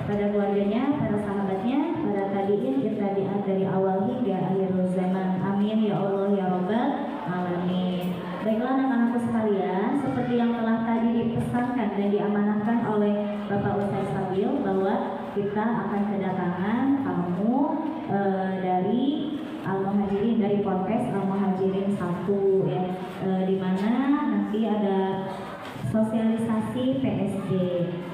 pada keluarganya, para sahabatnya, para tabi'in, tabi'at dari awal hingga akhir zaman. Amin ya Allah ya Rabbal alamin. Baiklah anak-anakku sekalian, seperti yang telah tadi dipesankan dan diamanahkan oleh Bapak Ustaz Sabil bahwa kita akan kedatangan tamu dari Al-Muhajirin, dari Ponpes Al-Muhajirin 1 ya, di mana nanti ada sosialisasi PSG.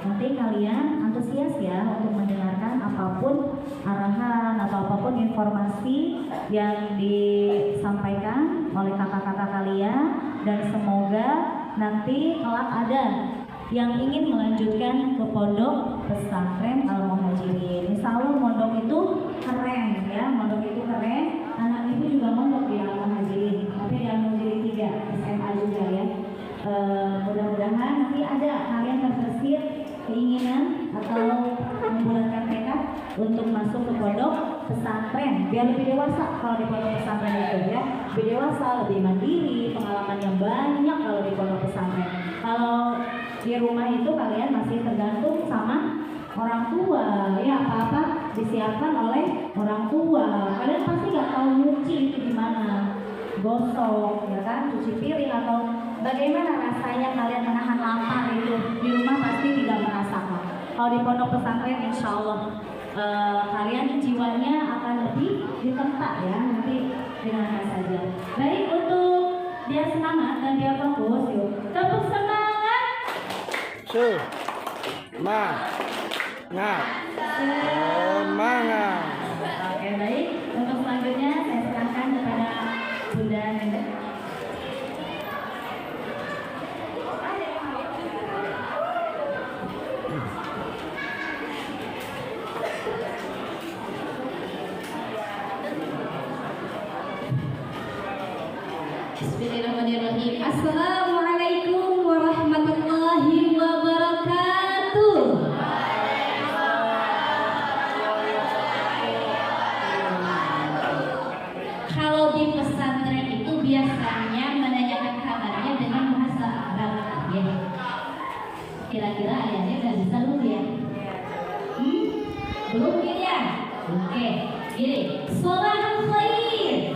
Nanti kalian antusias ya untuk mendengarkan apapun arahan atau apapun informasi yang disampaikan oleh kakak-kakak kalian, dan semoga nanti kelak ada yang ingin melanjutkan ke pondok pesantren Al-Muhajirin. Insya Allah mondok itu keren ya, mondok itu keren. Anak ibu juga mondok di Al-Muhajirin, tapi di Al-Muhajirin 3 SMA juga ya. Mudah-mudahan nanti ada kalian terbersit keinginan atau membulatkan tekad untuk masuk ke pondok pesantren biar lebih dewasa. Kalau di pondok pesantren itu ya lebih dewasa, lebih mandiri, pengalaman yang banyak kalau di pondok pesantren. Kalau di rumah itu kalian masih tergantung sama orang tua ya, apa-apa disiapkan oleh orang tua. Kalian pasti nggak tahu nyuci itu gimana, gosok ya kan, cuci piring, atau bagaimana rasanya kalian menahan lapar itu di rumah pasti tidak merasakan. Kalau di pondok pesantren insya Allah kalian jiwanya akan lebih ditempa ya, nanti dengarkan saja. Baik, untuk dia semangat dan dia fokus, yuk tepuk semangat. Semangat. Oke, baik, untuk selanjutnya saya serahkan kepada Bunda Nenda. Bismillahirrahmanirrahim. Assalamualaikum warahmatullahi wabarakatuh. Kalau di pesantren itu biasanya menanyakan kabarnya dengan bahasa Arab ya. Kira-kira ayahnya udah bisa dulu ya? Belum ya? Oke, gini. Sholahul khair.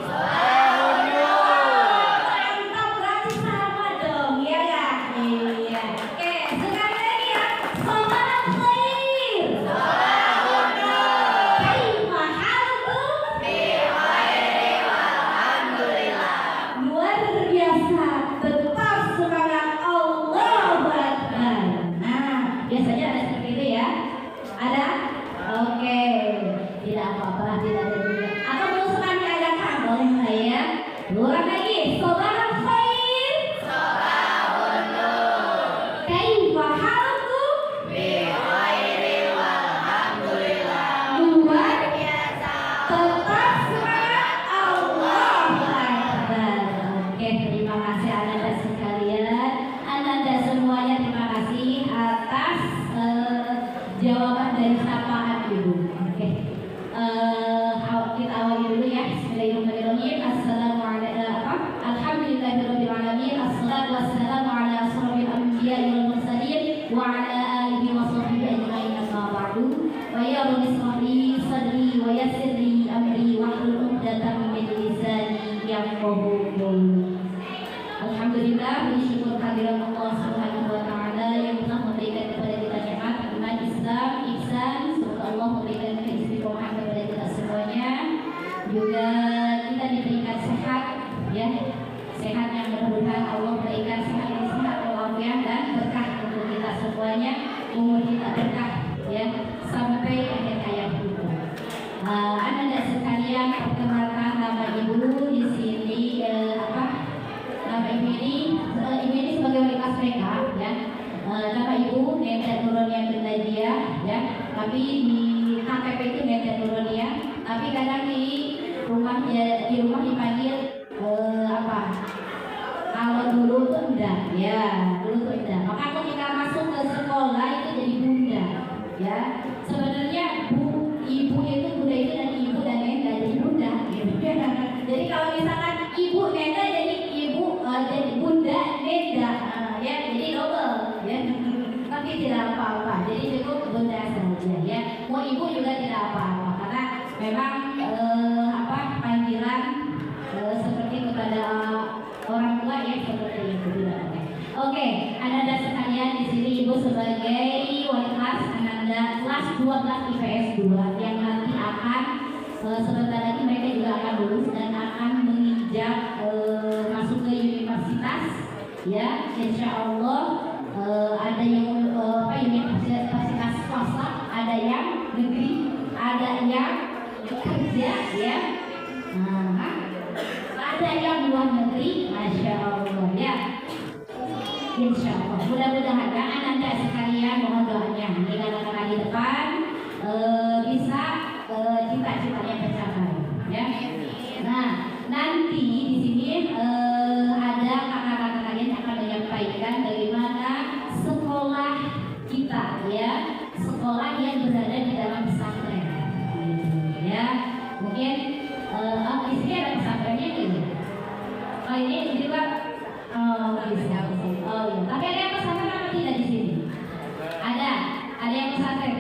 Jawaban dari sapaan ibu. Oke. Kita awali dulu ya. Bismillahirrahmanirrahim. Alhamdulillahirabbil alamin. Assalatu wassalamu ala asyrofil anbiya'i wal mursalin wa ala alihi wa sahbihi ajmain. Amma ba'du. Wa ya rabbi ishrah li sadri wa yassir li amri wahlul 'uqdatam min lisani yafqahu qawli. Alhamdulillah, bersyukur kehadiran Allah Subhanahu wa taala yang telah memberikan kepada kita nikmat iman, Islam, ihsan. Semoga Allah memberikan keistiqomahan kepada kita semuanya. Juga kita diberikan sehat ya. Sehat yang berlebihan, Allah berikan sehat yang sehat walafiat dan berkah untuk kita semuanya. Umur kita berkah ya sampai akhir hayat kita. Anak-anak sekalian, perkenalkan nama ibu di sini nama ibu ini sebagai wali kelas mereka ya. Nama ibu Nenda Nuronia Nadia ya. tapi di KTP itu beda turun ya. Tapi kadang di rumah ya, di rumah dipanggil apa? Kalau dulu tuh enggak, ya dulu tuh enggak. Maka ketika masuk ke sekolah itu jadi bunda, ya. Sebenarnya ibu itu bunda itu dan ibu dan nenda jadi bunda. Gitu. Jadi kalau misalkan ibu nenda jadi ibu jadi bunda nenda, ya jadi double, ya. Tapi tidak apa-apa. Jadi cukup bunda saja, ya. Mau ibu juga tidak apa-apa karena memang panggilan seperti kepada orang tua ya seperti itu tidak ada. Oke, Ananda sekalian di sini Ibu sebagai wali kelas Ananda kelas 12 IPS 2 yang nanti akan sebentar lagi mereka juga akan lulus dan akan menginjak masuk ke universitas ya, insya Allah ada yang universitas swasta, ada yang negeri, ada yang kerja ya. Ada yang luar negeri, masya Allah ya. Insya Allah. Mudah-mudahan Ananda sekalian mohon doanya dengan anak di depan bisa cita-citanya tercapai. Ya. Nah nanti di sini ada kakak-kakak kalian akan menyampaikan bagaimana sekolah kita ya, sekolah yang berada di dalam pesantren. Ya, mungkin di sini ada pesantrennya gitu. Oh ini juga bisa. Oh iya. Tapi ada yang pesantren apa tidak di sini? Ada yang pesantren.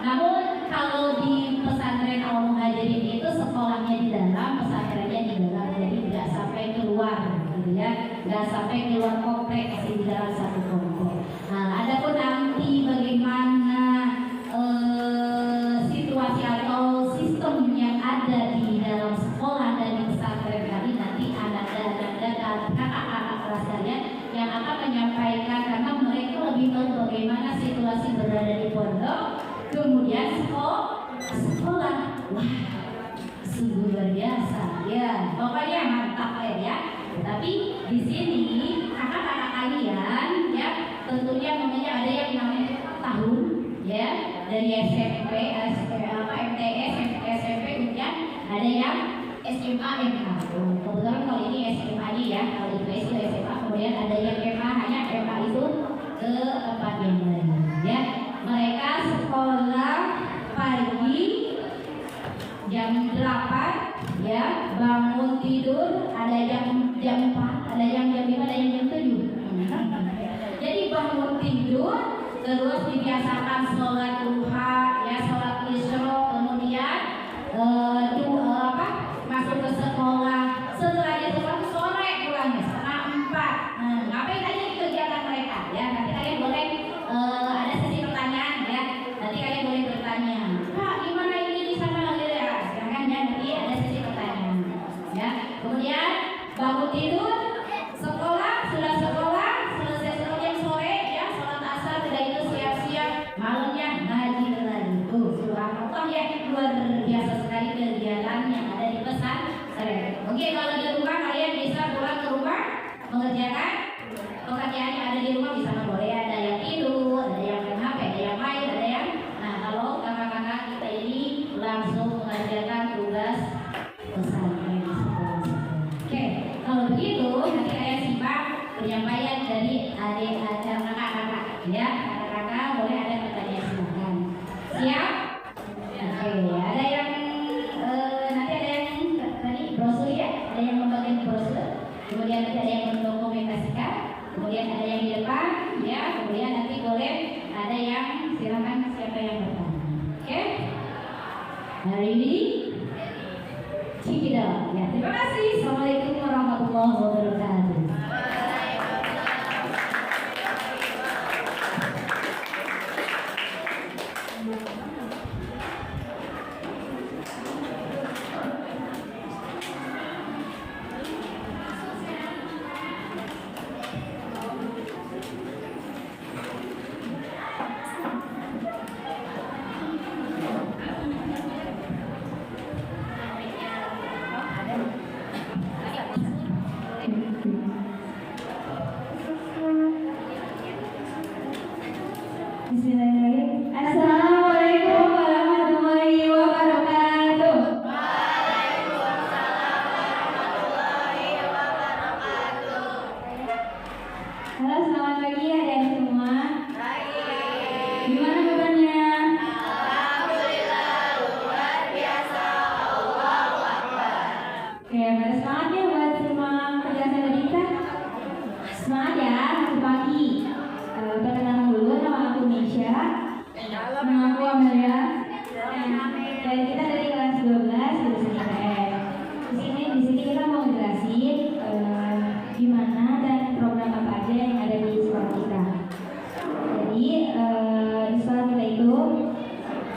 Namun kalau di pesantren Al-Muhajirin itu sekolahnya di dalam, pesantrennya di dalam, jadi tidak sampai keluar, gitu ya. Tidak sampai keluar kompleks di dalam satu kompleks. Nah, adapun nanti bagaimana situasi atau sistem yang ada di dalam sekolah dan di pesantren kami nanti kakak-kakak kelas kalian yang akan menyampaikan karena mereka lebih tahu bagaimana situasi berada di pondok, kemudian sekolah. Wah, sungguh luar biasa ya, pokoknya mantap ya. Tapi di sini kakak-kakak kalian ya tentunya namanya ada yang namanya tahun ya, dari SMP, MTS, SMP, kemudian ada yang SMA, MA. Kebetulan kalau ini SMA nya ya, kalau IPS itu SMA, kemudian ada yang MA, hanya MA itu ke tempat yang lain ya. Mereka sekolah pagi jam 8 ya, bangun tidur ada yang jam 4, ada yang jam 5, ada yang jam 7. Jadi bangun tidur terus dibiasakan sholat duha ya, sholat isya, kemudian masuk ke sekolah. Setelah dia sekolah sore pulangnya setengah 4. Ngapain aja di kegiatan mereka ya? Nanti kalian boleh ada sesi pertanyaan ya. Nanti kalian boleh bertanya, Kak gimana ini di sana gitu ya? Silahkan ya, nanti ada sesi pertanyaan ya. Kemudian bangun tidur, sekolah, sudah sekolah, selesai sekolah sore ya, sholat asar, udah itu siap-siap, malamnya ngaji lagi. Subhanallah ya, luar biasa sekali kegiatan yang ada di pesantren. Mungkin kalau di rumah kalian bisa pulang ke rumah mengerjakan pekerjaan yang ada di rumah, bisa boleh ada yang tidur, ada yang main HP, ada yang main, ada yang. Nah kalau kakak-kakak kita ini langsung mengerjakan tugas pesantren di sekolah. Oke, kalau begitu nanti kalian simak penyampaian dari adik kakak-kakak ya. Kakak-kakak boleh ada pertanyaan, silakan. Siap? Oke, ada yang nanti ada yang tadi brosur ya, ada yang membagikan brosur, kemudian nanti ada yang mendokumentasikan, kemudian ada yang di depan ya, kemudian nanti boleh ada yang silakan siapa yang bertanya. Oke? Hari ini Cikidot ya. Terima kasih. Assalamualaikum warahmatullahi wabarakatuh. Bismillahirrahmanirrahim. Assalamualaikum Amelia. Dan kita dari kelas 12 jurusan IPS. Di sini kita mau ngejelasin gimana dan program apa aja yang ada di sekolah kita. Jadi di sekolah kita itu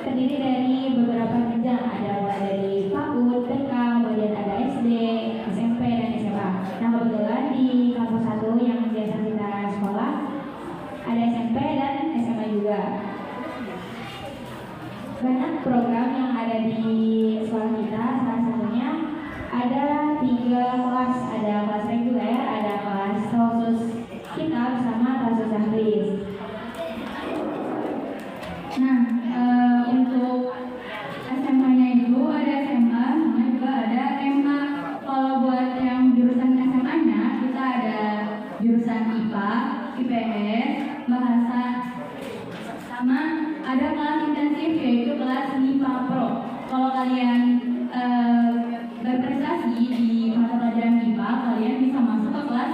terdiri dari beberapa jenjang, ada mulai dari PAUD, TK, kemudian ada SD, SMP, dan SMA. Nah kebetulan di kampus 1 yang biasa kita sekolah ada SMP dan SMA juga. Banyak program yang ada di sekolah kita, salah satunya ada 3 kelas, ada kelas reguler, ada kelas khusus kita sama kelas tahfiz. Nah, untuk SMA-nya itu ada SMA, sama juga ada MA. Kalau buat yang jurusan SMA-nya, kita ada jurusan IPA, IPS, bahasa, sama ada kelas intensif yaitu kelas MIPA Pro. Kalau kalian berprestasi di mata pelajaran MIPA, kalian bisa masuk ke kelas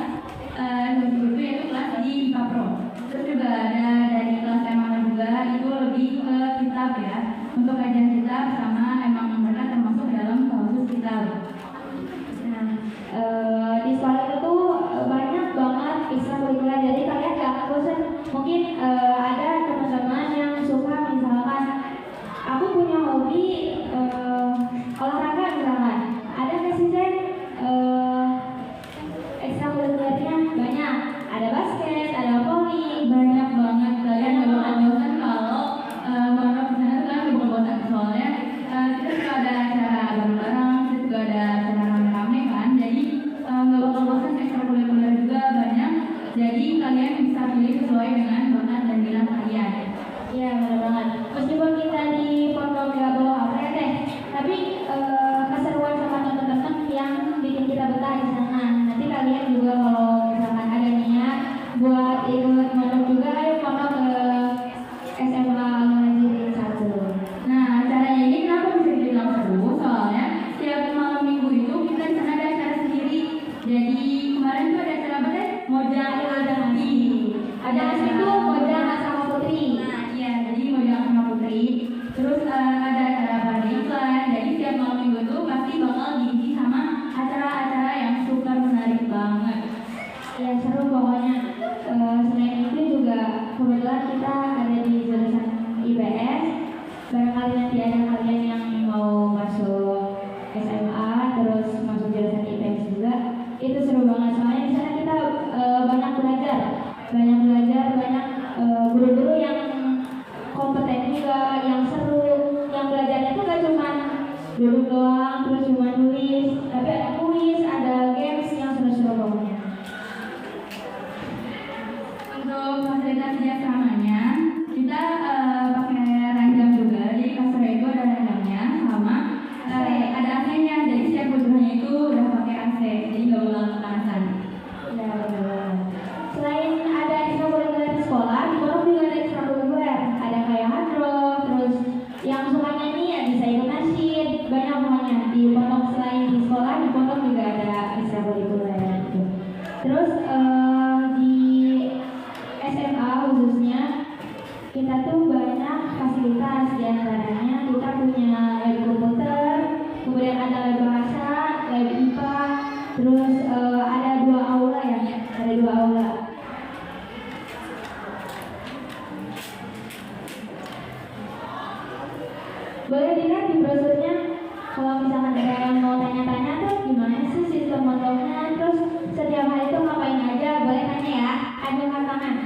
itu yaitu kelas di MIPA Pro. Terus juga ada dari kelas SMA juga, itu lebih ke kitab ya, untuk kajian kitab, sama emang mereka termasuk dalam khusus kitab. Nah, di sekolah itu tuh banyak banget ekstrakurikuler, jadi kalian gak akan bosan. Mungkin ada teman-teman yang suka, misalkan aku punya hobi olahraga misalkan, ada nggak sih Zen? Ekstrakurikulernya banyak, ada basket, ada voli, banyak banget. Kalian gak bakal bosan kalau mau ke sana tuh kan gak bakal bosan, soalnya kita juga ada acara bareng-bareng, kita juga ada acara rame-rame kan, jadi gak bakal bosan. Ekstrakurikuler juga banyak, jadi kalian bisa pilih sesuai dengan bakat dan minat kalian. Iya benar banget. Meskipun kita di pondok gak bawa apa deh, tapi keseruan sama teman-teman yang bikin kita betah di sana. Nanti kalian juga kalau misalkan ada niat buat ikut pondok juga, ayo pondok ke SMA Al-Muhajirin 1. Nah acaranya ini kenapa bisa dibilang seru? Soalnya setiap malam minggu itu kita di sana ada acara sendiri. Jadi kemarin tuh ada acara apa deh? Mojang Asmi. Ada Asmi tuh Mojang sama Putri. Nah iya, jadi Mojang sama Putri. Terus ada acara party iklan. Jadi setiap malam minggu tuh pasti bakal diisi sama acara-acara yang super menarik banget. Ya seru pokoknya. Selain itu juga kebetulan kita ada di jurusan IPS. Barangkali nanti ada kalian yang mau masuk SMA terus masuk jurusan IPS juga, itu seru banget. Soalnya di sana kita banyak belajar, banyak guru-guru yang kompeten juga, yang seru, yang belajarnya tuh gak cuma duduk doang terus cuma nulis, tapi ada kuis, ada games yang seru-seru pokoknya. Untuk fasilitas di asramanya kita pakai ranjang juga, jadi kasur itu ada ranjangnya sama ada AC-nya, jadi setiap butuhnya itu udah pakai AC, jadi nggak bakal kepanasan. Ya benar. Selain ada ekstrakurikuler di sekolah, di pondok juga ada ekstrakurikuler, ada kayak hadro, terus yang suka nyanyi ya bisa ikut nasyid, banyak pokoknya di pondok. Selain di sekolah, di pondok juga ada ekstrakurikuler gitu. Terus di SMA khususnya kita tuh banyak fasilitas, diantaranya kita punya lab komputer, kemudian ada lab bahasa, lab IPA, terus ada 2 aula ya, ada 2 aula. Boleh dilihat di brosurnya, kalau misalkan ada yang mau tanya-tanya tuh gimana sih sistem pondoknya, terus setiap hari tuh ngapain aja, boleh tanya ya, ada tangan.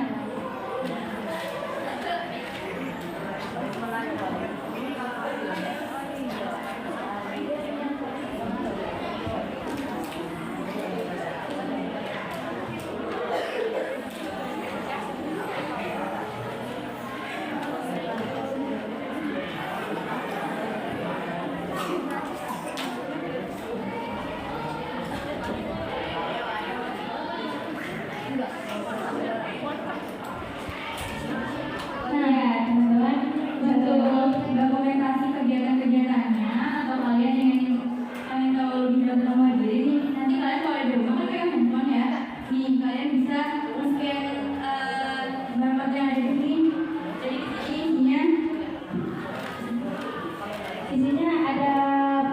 Isinya ada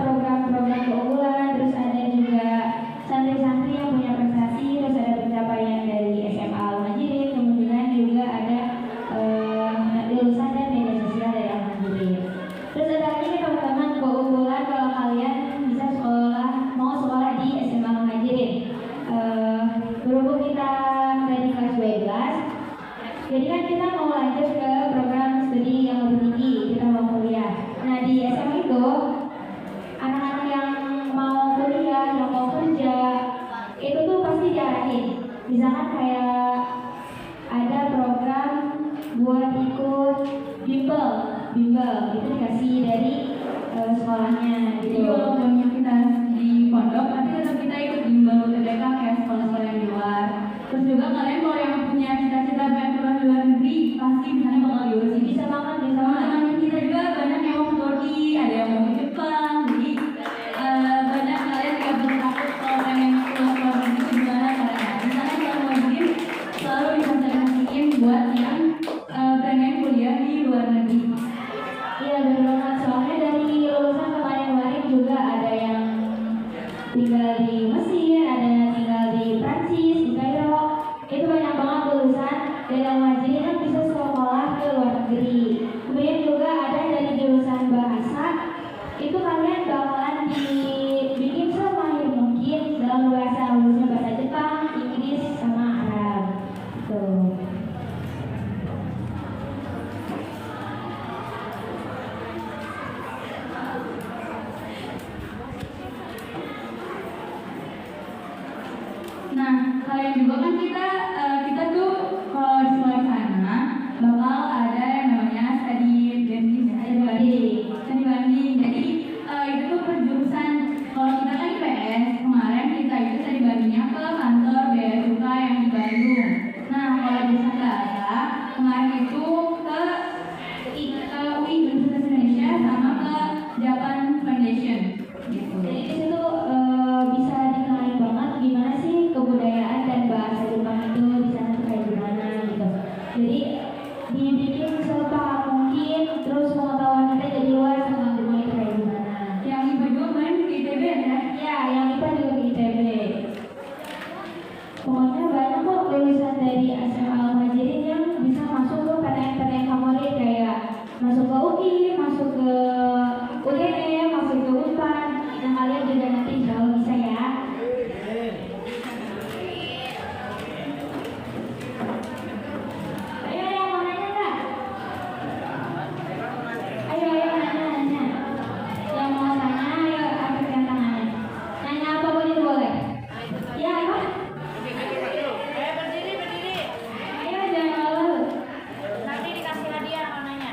program-program keunggulan, terus ada juga santri-santri yang punya prestasi, terus ada pencapaian dari SMA Al-Majirin, kemudian juga ada lulusan dan media sosial dari Al-Majirin. Terus ada lagi nih teman-teman keunggulan kalau kalian bisa mau sekolah di SMA Al-Majirin. Berhubung kita dari kelas 12, jadi kan kita mau lanjut ke program studi yang lebih tinggi, kita mau kuliah. Nah di SMA itu anak-anak yang mau kuliah, yang mau kerja, itu tuh pasti diarahin. Misalkan kayak ada program buat ikut bimbel itu dikasih dari sekolahnya gitu. Jadi walaupun kita di pondok, tapi tetap kita ikut bimbel UTBK kayak sekolah-sekolah yang di luar. Terus juga kalian kalau yang punya cita-cita pengen keluar di luar negeri, pasti misalnya bakal diurusin. Bisa banget, bisa banget. Teman-teman kita juga banyak yang mau ke Turki, ada yang mau ke Jepang. Jadi banyak kalian juga bertakut kalau pengen keluar negeri gimana caranya. Misalnya kalau mau bikin selalu dikonsentrasiin buat yang pengen kuliah di luar negeri. Iya benar banget, soalnya dari lulusan kemarin-kemarin juga ada yang tinggal di Mesir, ada yang tinggal di Prancis, di Kairo. Itu banyak banget lulusan dari Al-Majirin kan bisa sekolah ke luar negeri. Kemudian juga ada dari jurusan bahasa, itu kalian bakalan dibikin semahir mungkin dalam bahasa, khususnya bahasa Jepang, Inggris, sama Arab. Tuh. Nah, kalian juga kan kita tuh kalau di sekolah sana bakal ada yang namanya study banding. Jadi itu tuh perjurusan. Kalau kita kan IPS, kemarin kita itu study bandingnya ke kantor Bea Cukai yang di Bandung. Nah, kalau jurusan bahasa kemarin itu ke UI Universitas Indonesia sama ke Japan Foundation. Gitu. Jadi di situ bisa dikenalin banget gimana sih kebudayaan dan bahasa Jepang itu di sana tuh kayak gimana gitu. Jadi dibikin sepaham mungkin, terus pengetahuan kita jadi luas tentang dunia itu kayak gimana. Yang IPA juga kemarin ke ITB ya? Ya, yang IPA juga ke ITB. Pokoknya banyak kok lulusan dari SMA Al-Majirin yang bisa masuk ke PTN-PTN favorit kayak masuk ke UI, masuk ke UGM, masuk ke UNPAD. Nah kalian juga nanti insya Allah bisa ya. Ayo yang mau nanya nggak? Ayo nanya. Yang mau tanya ayo angkatkan tangannya. Nanya apapun itu boleh. Ya apa? Ayo jangan malu. Nanti dikasih hadiah kalau nanya.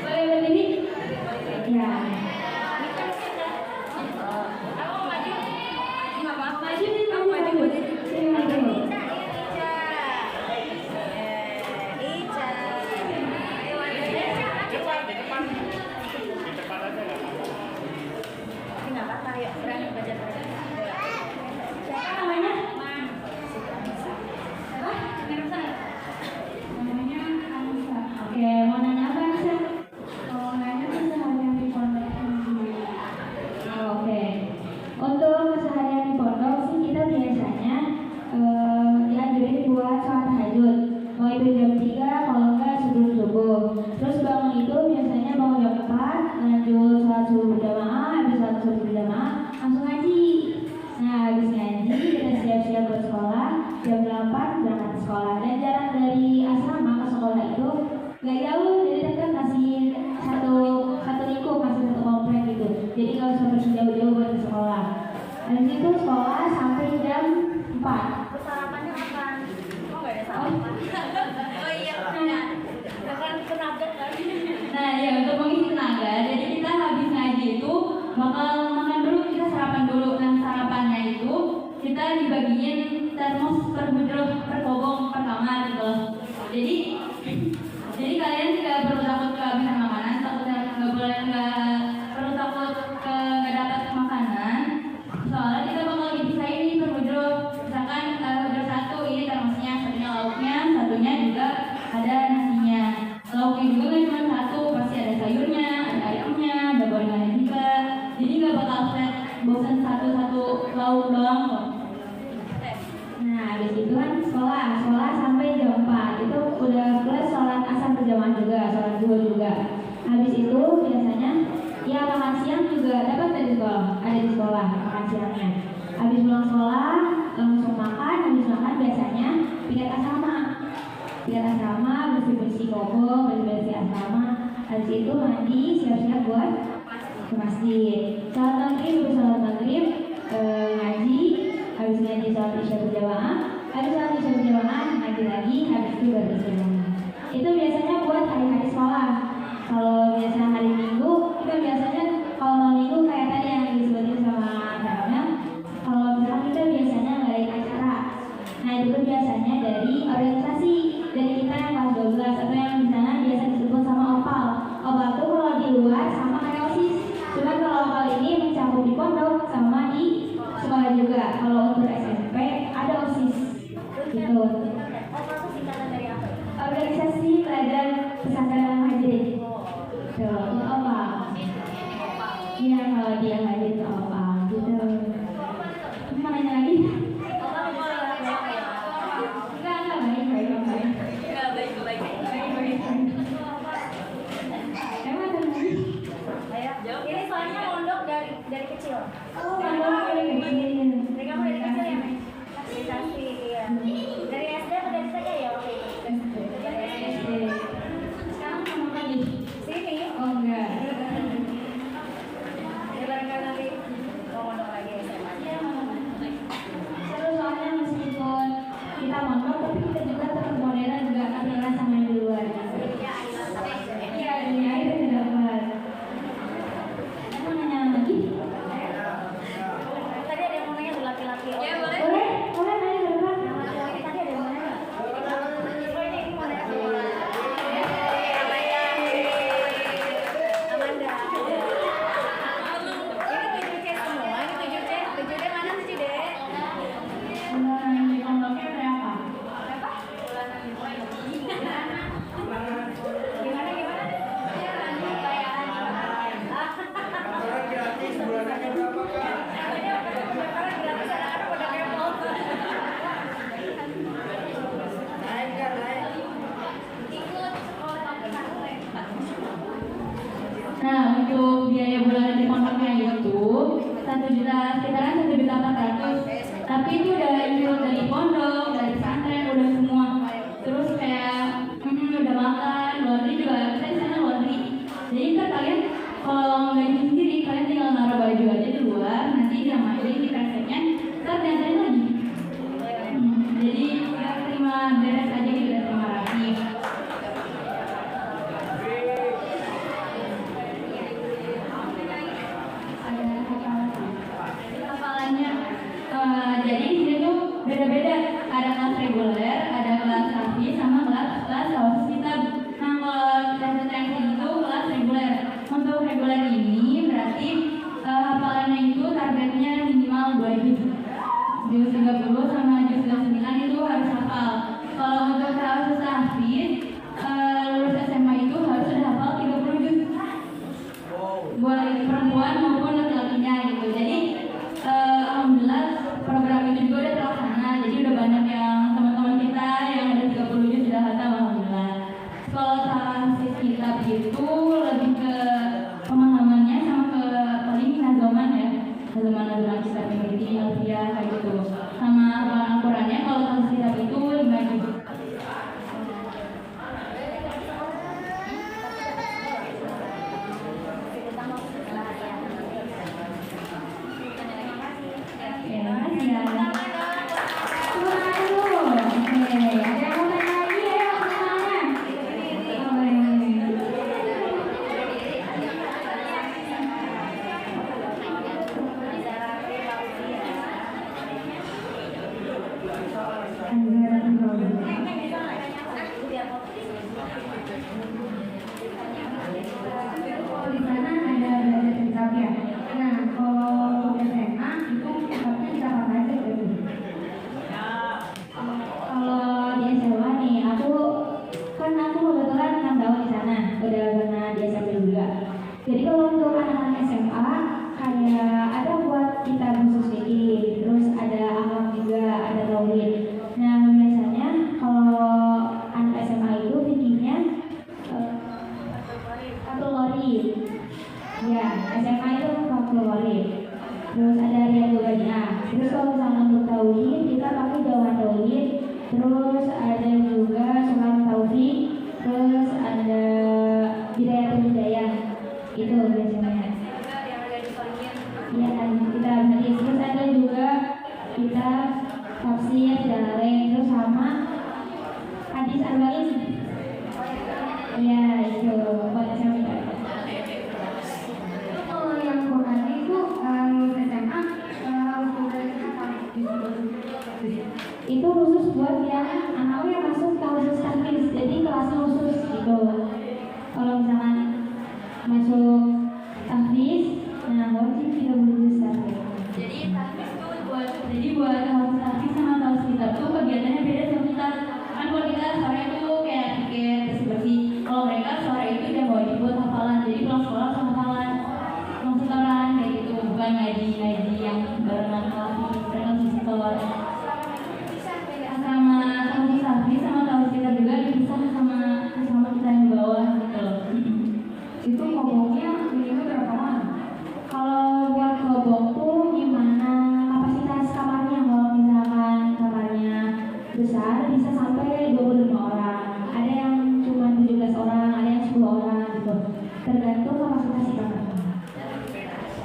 Boleh berdiri? Ya. Maju nih, maju. Sini maju. Siapa namanya? Namanya Anissa. Oke, mau nanya apa Anissa? Kalau nanya keseharian di pondok ini. Oke. Untuk keseharian di pondok sih kita biasanya dianjurin buat sholat tahajud. Mau itu jam 3, kalau enggak sebelum subuh. Terus bangun itu biasanya bangun jam 4, lanjut sholat subuh berjamaah, habis sholat subuh berjamaah langsung ngaji. Nah, habis ngaji kita siap-siap buat sekolah. Jam 8 berangkat ke sekolah. Dan jarak dari asrama ke sekolah itu nggak jauh, jadi dekat, masih satu lingkup, masih satu komplek gitu. Jadi nggak usah pergi jauh-jauh buat ke sekolah. Habis itu sekolah sampai jam 4. Sarapannya apa? Oh nggak ada sarapan. Oh iya. Kan tenaga kan. Nah ya, untuk mengisi tenaga, jadi kita habis ngaji itu bakal makan dulu, kita sarapan dulu. Nah sarapannya itu kita dibagiin termos per bujur, per kobong, per kamar gitu. Jadi kalian tidak perlu takut kehabisan makanan, nggak perlu takut nggak dapat makanan. Soalnya kita bakal dipisahin nih per bujur. sekolah sampai jam 4 itu udah plus sholat asar berjamaah juga, sholat zuhur juga. Habis itu biasanya ya makan siang juga dapat dari sekolah, ada di sekolah makan siangnya. Habis pulang sekolah langsung makan, habis makan biasanya piket asrama, bersih-bersih koko, bersih-bersih asrama. Habis itu mandi, siap-siap buat ke masjid. Sholat maghrib, ngaji, habis ngaji sholat isya berjamaah, habis sholat isya berjamaah ngaji lagi, habis itu baru istirahat. Itu biasanya buat hari-hari sekolah. Kalau biasa hari Minggu, kita biasanya kalau malam Minggu kayak tadi yang disebutin sama Kamel, kalau misalnya kita biasanya ngadain acara. Nah itu biasanya dari organisasi, dari kita yang kelas 12 atau yang di sana biasa disebut sama OPAL. OPAL itu kalau di luar sama kayak OSIS. Cuma kalau OPAL ini mencakup di pondok sama di sekolah juga. Kalau untuk SMP ada OSIS. Gitu. Organisasi Pelajar Pesantren Al-Muhajirin. Tuh, itu OPAL. Iya, kalau dia hadir itu OPAL. Gitu. Mau nanya lagi? Ini soalnya mondok dari kecil. Oh, dari kecil. Dari kamu dari kecil ya, Mas? Organisasi, iya. Dari SD atau dari TK ya waktu itu? Dari SD. Sekarang sama lagi? Sini. Oh enggak. Ya barangkali nanti mau mondok lagi SMA. Seru soalnya meskipun kita mondok, tapi kita juga tetap modern juga kenalan sama yang di luar. Iya, dunia itu tidak dapat. Mau nanya lagi? Tadi ada yang mau nanya tuh laki-laki. Ya, boleh. Boleh nanya berapa? Laki-laki tadi ada yang mau nanya. Oh ini mau nanya sama Amanda. Ini 7C semua, ini 7C. 7D mana 7D? Bulanan di pondoknya berapa? Gimana? Gratis bulanannya berapa kak? Naik kan naik. Nah, untuk biaya bulanan di pondoknya itu 1.400.000. Tapi itu udah include dari pondok, dari pesantren, udah semua. Terus kayak udah makan, laundry juga, kita di sana laundry. Jadi kan kalian kalau gaji sendiri, kalian tinggal naruh baju aja di luar, nanti diamain di kreseknya, ntar diantarin lagi. Jadi ya terima beres aja gitu, udah terima rapi. Ada hafalannya. Jadi di sini tuh beda-beda. Ada kelas reguler, ada kelas hafiz, sama kelas hafiz kitab. Nah kalau kita yang itu kelas reguler. Untuk reguler ini berarti hafalannya itu targetnya minimal 2 juz. Juz 30 sama juz 29 itu harus hafal. Kalau untuk hafiz lulus SMA itu harus sudah hafal 30 juz. Buat perempuan maupun laki-lakinya gitu. Jadi alhamdulillah program itu juga udah terlaksana. Jadi udah banyak yang teman-teman kita yang ada 30 juz sudah hafal alhamdulillah. Kalau tahfiz kitab itu lebih ke pemahamannya sama ke paling nazoman ya. Nazoman kitab ini alfiah kayak gitu. Sama Al-Qur'annya kalau tahfiz kitab itu 5 juz. Di sana ada belajar kitab ya. Nah, kalau SMA itu kitabnya kita apa aja gitu. Kalau di SMA nih, aku kebetulan 6 tahun di sana, udah pernah di SMP juga. Jadi kalau untuk anak-anak SMA kayak ada buat kitab khusus fikih, terus ada akhlak juga, ada tauhid. Nah biasanya tafsir, dalil, terus sama hadis arba'in. Ya itu buat SMA. Kalau yang Quran itu lulus SMA harus kuliah apa? Itu khusus buat yang anaknya yang masuk ke khusus tahfiz, jadi kelas khusus gitu. Kalau misalkan masuk tahfiz, nah wajib kita khusus tahfiz. Jadi tahfiz tuh buat tahfiz sama tahfiz kita tuh kegiatannya beda sama kita. Kan kalau kita sore tuh kayak pikir bersih-bersih. Kalau mereka sore itu dia wajib buat hafalan. Jadi pulang sekolah langsung hafalan, langsung setoran kayak gitu. Bukan ngaji yang barengan tahfiz, mereka langsung setor. Sama tahfiz sama tahfiz kita juga dipisah sama kita yang di bawah gitu. Itu ngomongnya minimal berapa lama? Kalau buat kelompok tuh gimana kapasitas kamarnya? Kalau misalkan kamarnya besar bisa sampai 25 orang. Ada yang cuma 17 orang, ada yang 10 orang gitu. Tergantung kapasitas si kamarnya.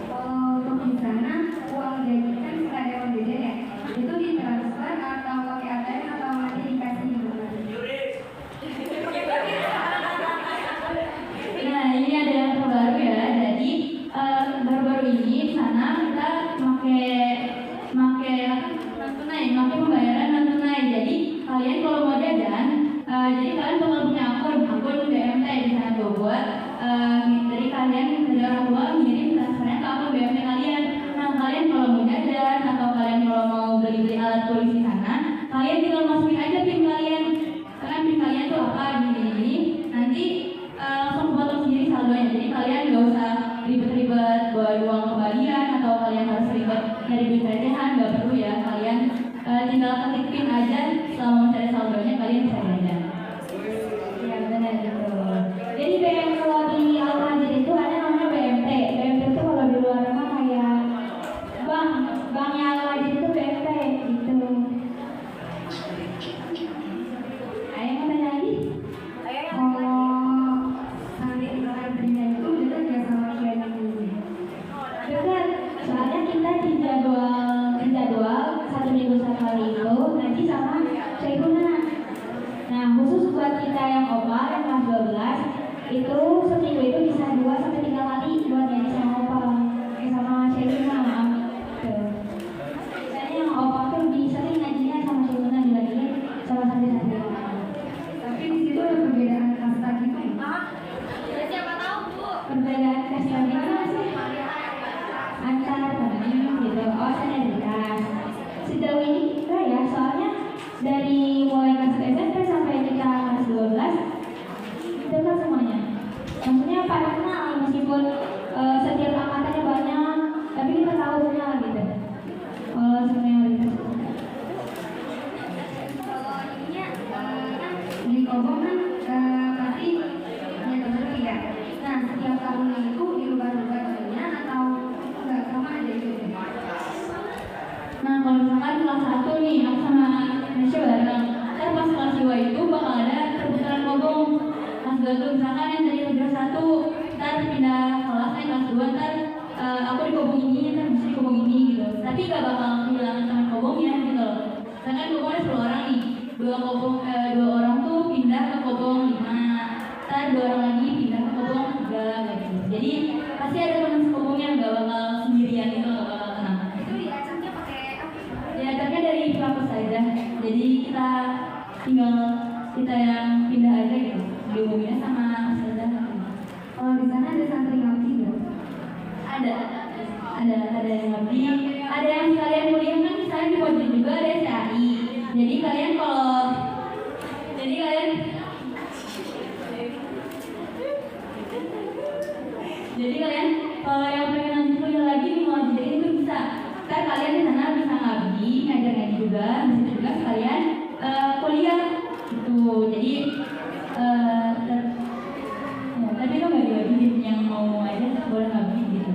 Kalau untuk di sana uang gaji kan suka ada uang jajan ya. Itu ditransfer atau pakai ATM atau nanti dikasih gimana? Nah ini ada yang terbaru ya. Jadi baru-baru ini di sana kita pakai pembayaran non tunai. Jadi kalian kalau mau jajan, jadi kalian bakal punya akun BMT di sana tuh buat dari kalian dari orang tua ngirim transfernya ke akun BMT kalian. Nah kalian kalau mau jajan atau kalian kalau mau beli alat tulis di sana, kalian tinggal masukin aja PIN kalian. Karena PIN kalian tuh apa gini. Nanti langsung potong sendiri saldonya. Jadi kalian nggak usah ribet-ribet bawa uang kembalian atau kalian harus ribet nyari duit recehan, nggak perlu ya. Kalian tinggal ketik PIN aja, selama mencari saldonya kalian bisa jajan. Iya benar gitu. Jadi BM kalau di Al-Majid itu ada namanya BMT. BMT itu kalau di luar mah kayak banknya Al-Majid itu BMT gitu. Ayo mau tanya lagi? Kalau nanti kalian kerja itu dekat nggak sama klien dulu? Dekat, soalnya kita di jadwal 1 minggu sekali itu ngaji sama Syekhuna. Nah khusus buat kita yang opal yang kelas 12 itu seminggu itu bisa 2 sampai 3 kali buat ngaji sama opal, sama Syekhuna. Tuh. Biasanya yang opal tuh lebih sering ngajinya sama Syekhuna dibandingin sama santri-santri. Tapi di situ ada perbedaan kasta gitu. Perbedaan kasta gimana sih? Antar teman gitu, senioritas. Sejauh ini enggak ya, soalnya dari mulai kelas SMP sampai kita kelas 12 dekat semuanya. Maksudnya pada kenal meskipun setiap angkatannya banyak, tapi kita tahu kenal gitu. Kalau senioritas. Kalau ininya kan di Kobong kan pasti punya teman ya. Nah setiap tahunnya itu dirubah-rubah temennya atau nggak sama aja gitu? Nah kalau misalkan kelas 1 nih, aku sama Nesya bareng. Ntar pas kelas 2 itu bakal ada perputaran kobong. Kelas 2 tuh misalkan yang dari kelas 1 ntar pindah kelas kelas 2 ntar aku di kobong ini, ntar bisa di kobong ini gitu. Tapi gak bakal kehilangan teman kobongnya gitu loh. Misalkan kobongnya 10 orang nih, 2 orang tuh pindah ke kobong 5, ntar 2 orang lagi pindah ke kobong 3 gitu. Jadi pasti ada teman sekobongnya, gak bakal sendirian gitu, gak bakal tenang. Itu diacaknya pakai apa? Diajarnya dari kampus aja, jadi kita yang pindah aja gitu, dihubunginnya sama saja. Kalau di sana ada santri ngabdi nggak? Ada yang ngabdi, ada yang sekalian kuliah kan misalnya di Pojok juga ada SAI. Jadi kalian kalau yang pengen lanjut kuliah lagi mau jadi itu bisa. Ntar kalian di sana bisa ngabdi, ngajar juga, bisa juga sekalian kuliah gitu. Jadi ya, tapi itu nggak diwajibin, yang mau aja boleh ngabdi gitu.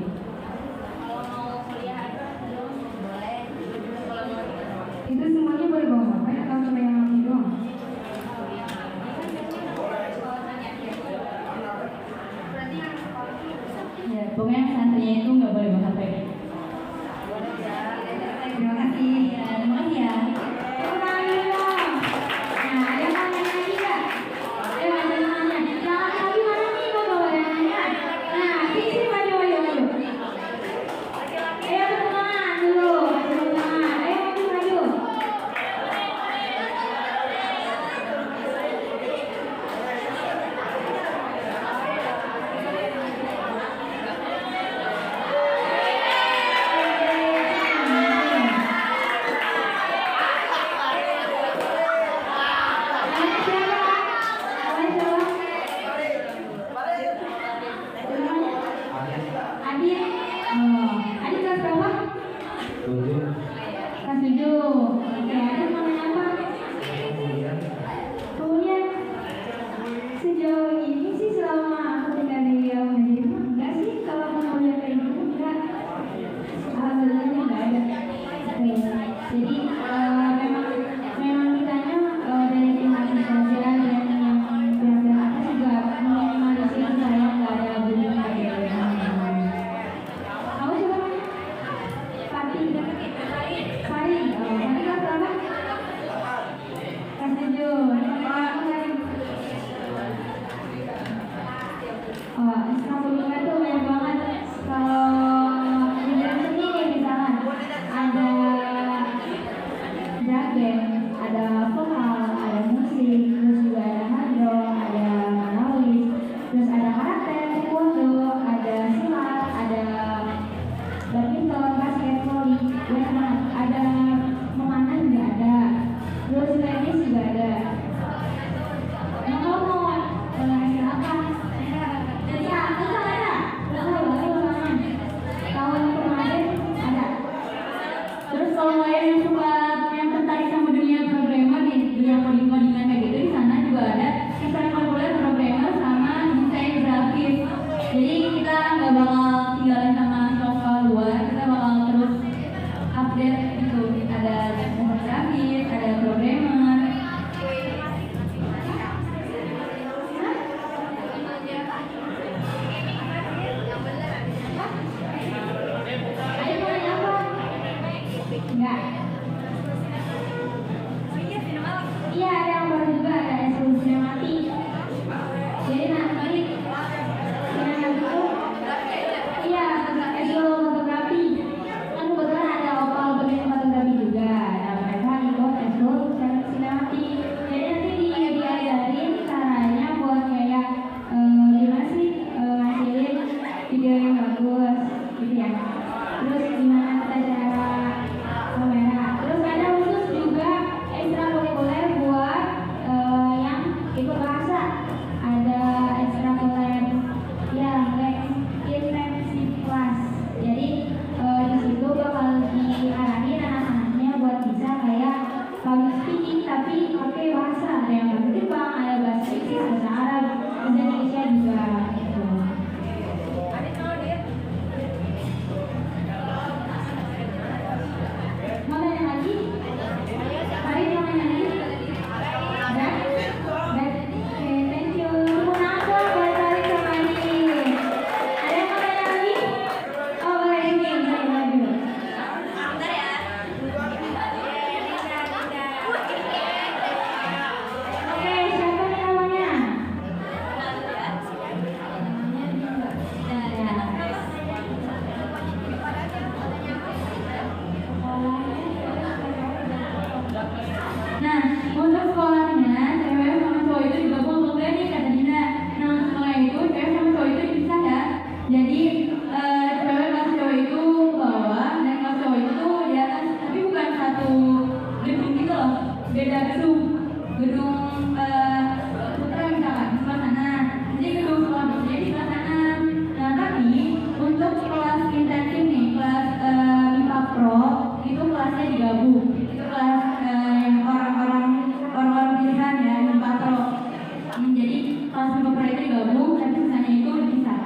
Itu semuanya boleh bawa makan atau cuma yang ngabdi doang? Ya, pokoknya santrinya itu nggak boleh bawa HP. Terima kasih. Ya, terima kasih ya. band, ada vokal, ada musik, terus juga ada hadro, ada marawis, terus ada karate, taekwondo, ada silat, ada badminton, basket, volley, banyak banget. Ada memanah juga ada, terus tenis juga ada. Nah, kamu mau hasil apa? Jadi aku sama ada, tahun kemarin ada. Terus kalau kalian yang suka yang tertarik sama dunia programmer nih, dunia coding-codingan kayak gitu, di sana juga ada ekstrakurikuler programmer sama desain grafis. Jadi kita nggak bakal tinggalin sama sofa luar, kita bakal terus update gitu. Ada desain grafis, ada programmer. Ayo mau nanya apa? Enggak. Iya, ada yang baru juga, ada ekskul sinematik. Jadi nanti itu iya, ekskul fotografi. Kan kebetulan ada opal bagian fotografi juga. Nah, mereka ikut ekskul sinematik. Jadi nanti diajarin caranya buat kayak gimana sih ngasilin video yang bagus gitu ya. Terus gimana kita cara kamera. Terus ada khusus juga ekstrakurikuler buat yang ikut bahasa. Ada ekstrakurikuler ya intensive class. Jadi di situ bakal diarahin anak-anaknya buat bisa kayak public speaking tapi pakai bahasa. Ada yang bahasa Jepang, ada bahasa Inggris, bahasa Arab, bahasa Indonesia juga. Gitu. Mau nanya lagi? Farid mau nanya lagi? Ada? Oke, thank you. Mau apa? Balik lagi sama ini. Ada yang mau nanya lagi? Oh, boleh ini. Saya maju. Oke, siapa nih namanya? Nah, untuk sekolahnya, cewek sama cowok itu digabung atau enggak nih kata Dina. Nah, untuk sekolah itu, cewek sama cowok itu dipisah ya. Jadi, cewek kelas cowok itu bawah, dan kelas cowok itu di atas. Tapi bukan satu gedung gitu loh, beda gedung. Gedung putra misalkan, di sebelah sana. Jadi gedung sekolah berikutnya di sebelah sana. Nah, tapi untuk kelas intensif nih, kelas MIPA Pro, itu kelasnya digabung. Itu kelas yang orang-orang pilihan ya, MIPA Pro. Jadi kelas MIPA Pro itu digabung, tapi sisanya itu dipisah.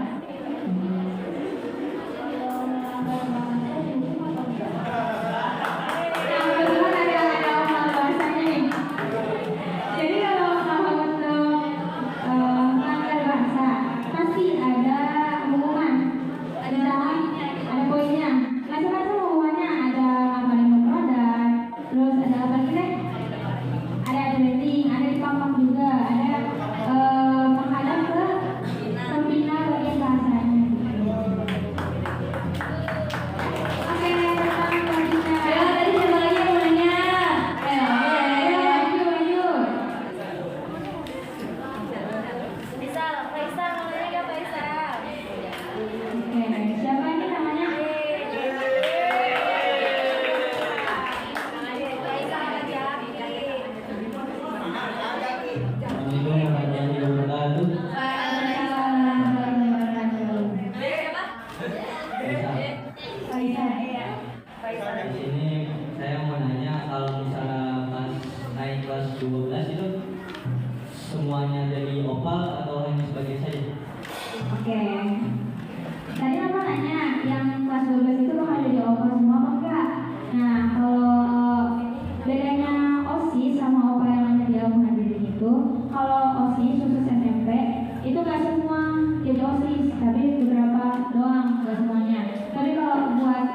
Nah, kebetulan ada opal bahasanya nih. Jadi kalau untuk melanggar bahasa pasti ada hukuman, ada poinnya. Macam-macam hukumannya, ada ngapalin mufradat, terus ada apa lagi deh? Ada editing, ada dipangkang juga, ada menghadap ke pembina bagian bahasanya. Oke, tentang selanjutnya. Ayo, tadi siapa lagi yang mau nanya? Ayo. Ayo. Oke, siapa ini namanya? Assalamualaikum warahmatullahi wabarakatuh. Di sini saya mau nanya kalau misalnya pas naik kelas 12 itu semuanya jadi opal atau hanya sebagian saja? Oke. Tadi apa nanya yang kelas 12 itu bakal jadi opal semua apa enggak? Nah, kalau bedanya OSIS sama opal yang ada di Al-Muhajirin itu, kalau OSIS khusus SMP itu nggak semua jadi OSIS, tapi beberapa doang, nggak semuanya. Tapi kalau buat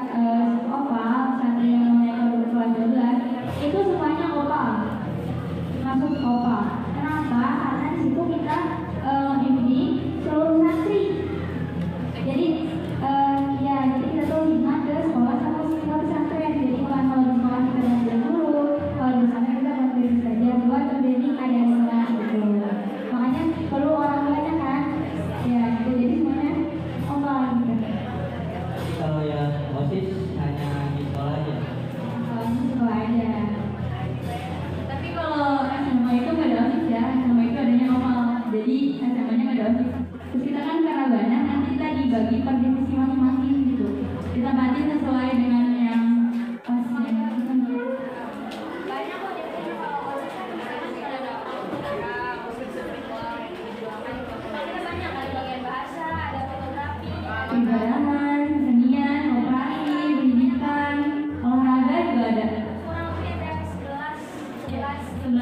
opal saat yang naik kelas 12 itu semuanya opal, masuk opal. Kenapa? Karena di situ kita membimbing seluruh santri. Jadi jadi kita tuh hikmat ke sekolah sama pesantren. Jadi kalau di sekolah kita belajar dulu, kalau di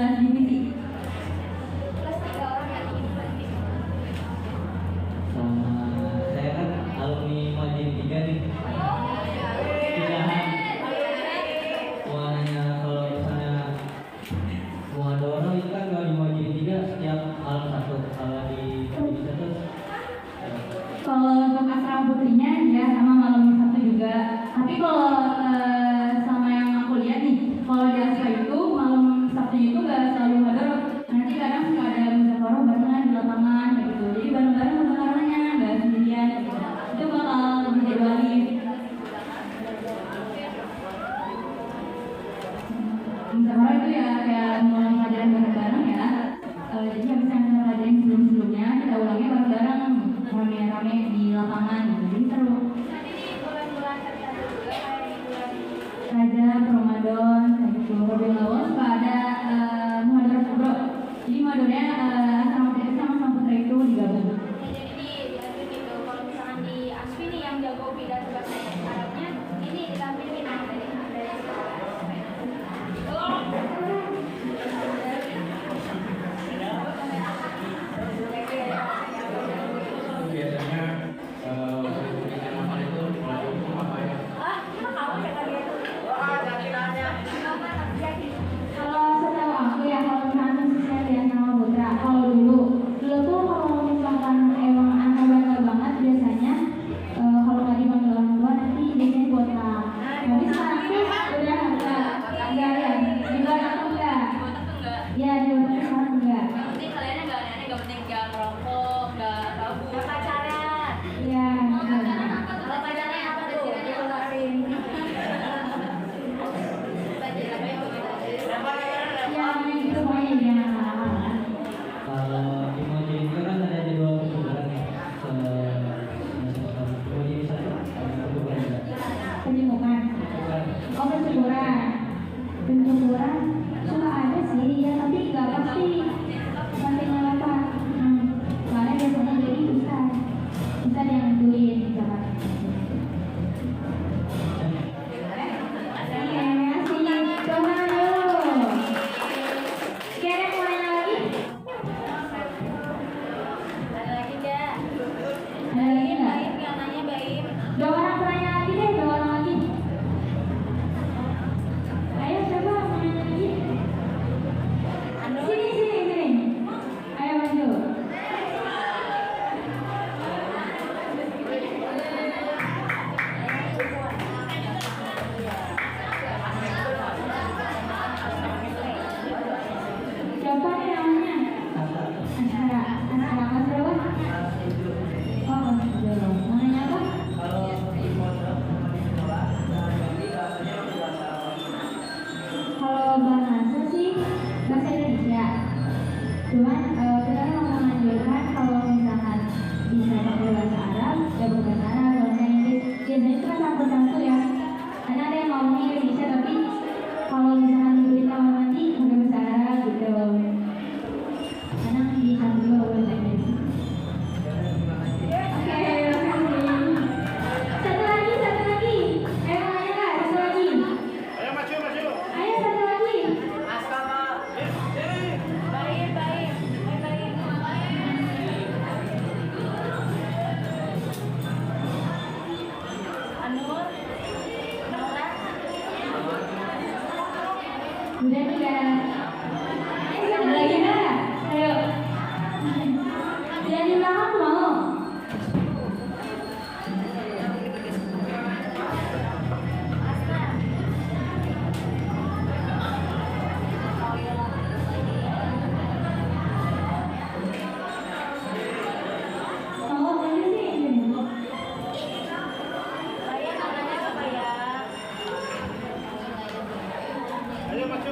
11 divisi. Sama saya kan alumni Majid 3 nih. Pindahan. Mau nanya kalau misalnya Muadoro itu kan kalau di Majid 3 setiap malam satu, kalau di Majid 1 Kalau untuk asrama putrinya ya sama malam Sabtu juga. Tapi kalau sama yang aku lihat nih, kalau di asrama itu malam Sabtu itu nggak selalu ada. Nanti kadang suka ada musyawarah barengan di lapangan kayak gitu. Jadi bareng-bareng musyawarahnya nggak sendirian. Gitu. Itu bakal dijadwalin. Musyawarah itu ya kayak mulai pelajaran bareng-bareng ya. Jadi habis yang kita pelajarin sebelum-sebelumnya kita ulangnya bareng-bareng rame-rame di lapangan gitu. Jadi seru. Rajab, Ramadan, kayak gitu. Rabiul Awal suka ada muhadharah kubro. Jadi muhadharahnya asrama putri sama putra itu digabung. Jadi dilanjut gitu. Kalau misalkan di Asfi nih yang jago pidato bahasa Arabnya, ini ditampilin dari Biasanya pemilihan nama itu apa ya? Kalau setahu aku ya, kalau misalkan saya lihat nama putra, kalau dulu tuh kalau misalkan emang anak bandel banget biasanya kalau nggak dipanggil orang tua nanti biasanya buat nama. Tapi sekarang tuh udah enggak ya, di luar aku enggak. Ya di luar aku sekarang enggak. Yang penting kaliannya nggak aneh-aneh, nggak penting nggak merokok, nggak tabu, nggak pacaran. Ya. Kalau pacarannya apa tuh? Dikeluarin. Ya gitu pokoknya jangan lama-lama. kalau di Majid itu kan ada jadwal pertukaran ya. Majid 1 ada pertukaran juga. Penjemukan. Oh pencuburan suka ada sih ya, tapi nggak pasti nantinya apa. Soalnya biasanya jadi bisa yang nentuin misalkan. Coba ayo. Kira mau nanya lagi? Ada lagi nggak? Ada lagi nggak? Baim yang nanya Baim. Dua orang tanya lagi deh, dua orang lagi. Ayo coba mau nanya lagi. Sini. Ayo maju. Siapa nih namanya? Askara kelas berapa? Oh, kelas 7. Mau nanya apa? Kalau di pondok sama di sekolah, jadi bahasanya bahasa Arab. Kalau bahasa sih bahasa Indonesia. Cuman kita kan mau menganjurkan kalau misalkan bisa pakai bahasa Arab, ya pakai bahasa Arab. Kalau misalnya Inggris, biasanya itu kan campur-campur ya. Karena ada yang ngomongnya Indonesia tapi kalau misalkan diberi tahu nanti pakai bahasa Arab gitu. Kadang dicampur juga bahasa Inggris. Oke, makasih. Satu lagi. Ayo nanya nggak? Satu lagi. Ayo maju. Ayo satu lagi. Baim. Anur. Naura. Udah 3. Satu lagi nggak? Ayo. Yang di belakang mau. Mau aja sih. Baim mau nanya apa ya? Ayo maju.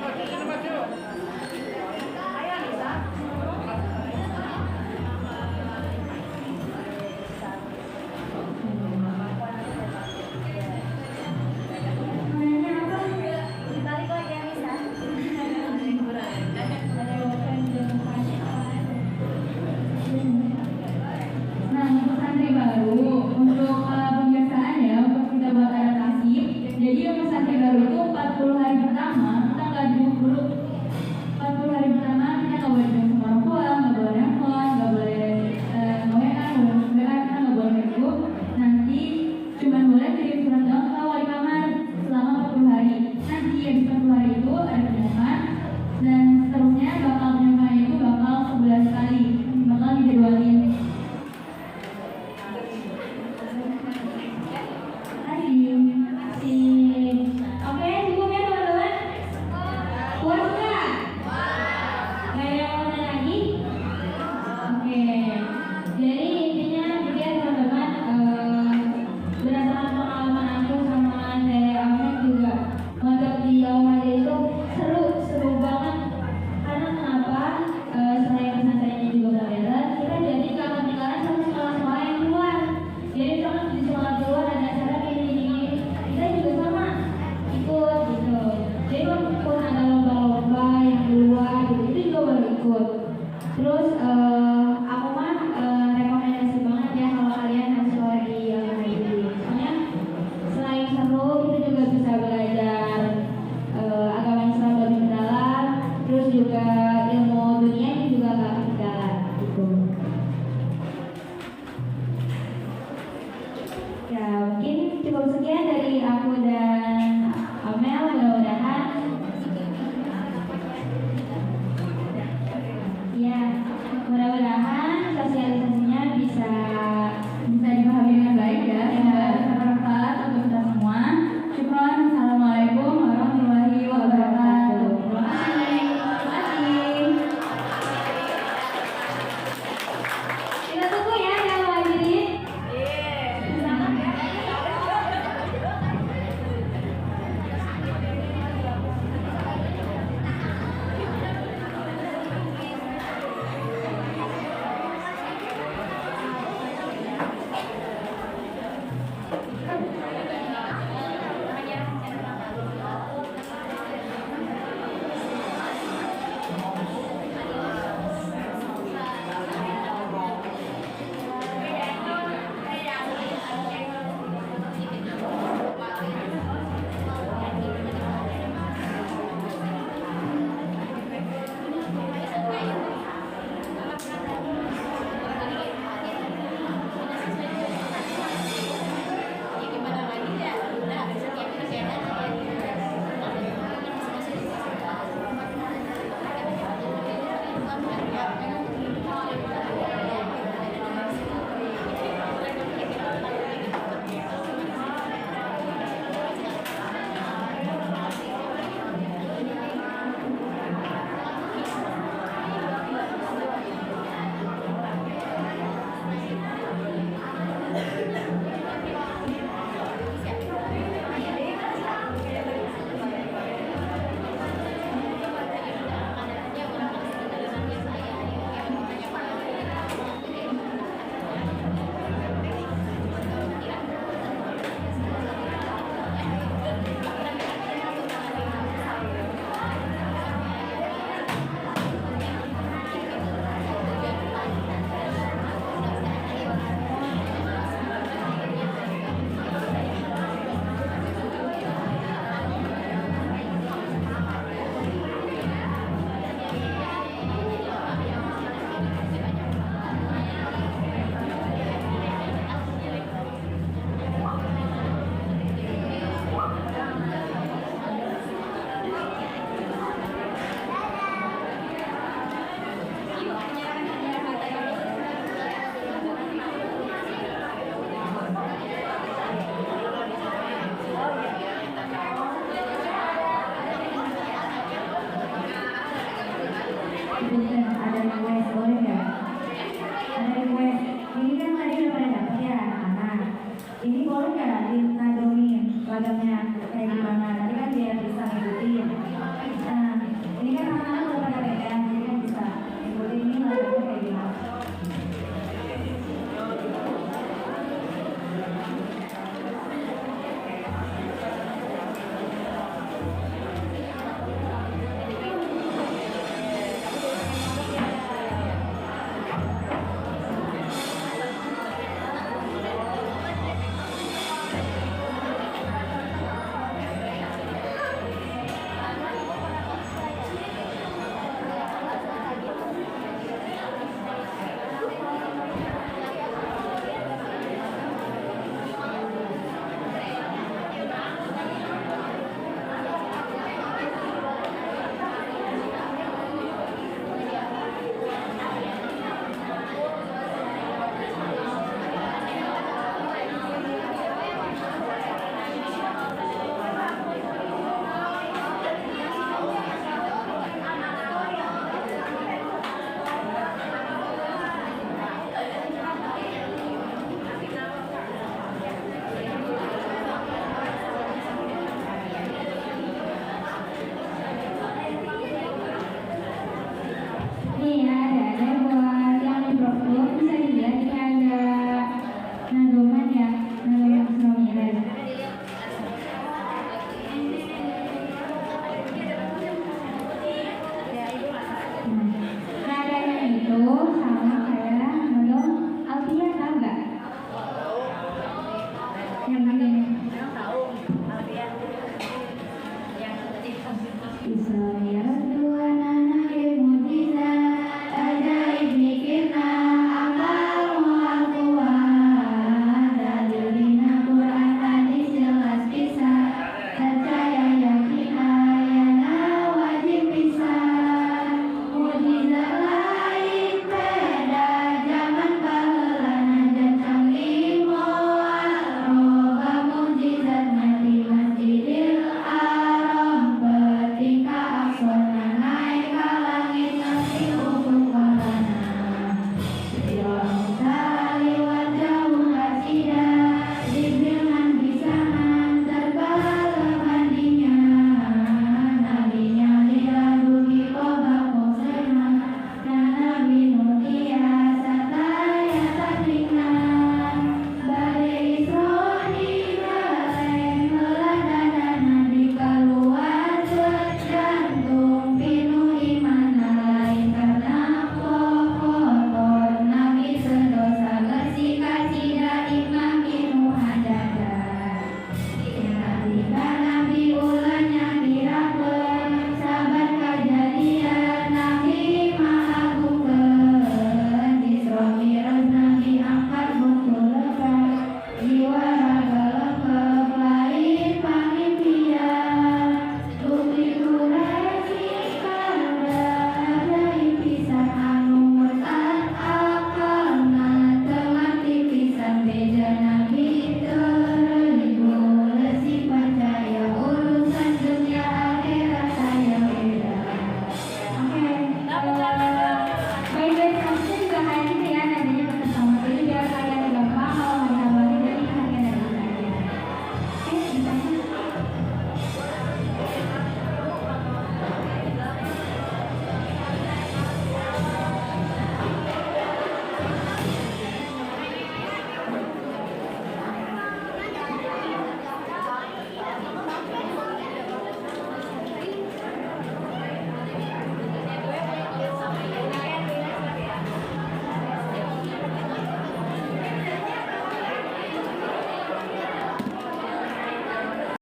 Punten.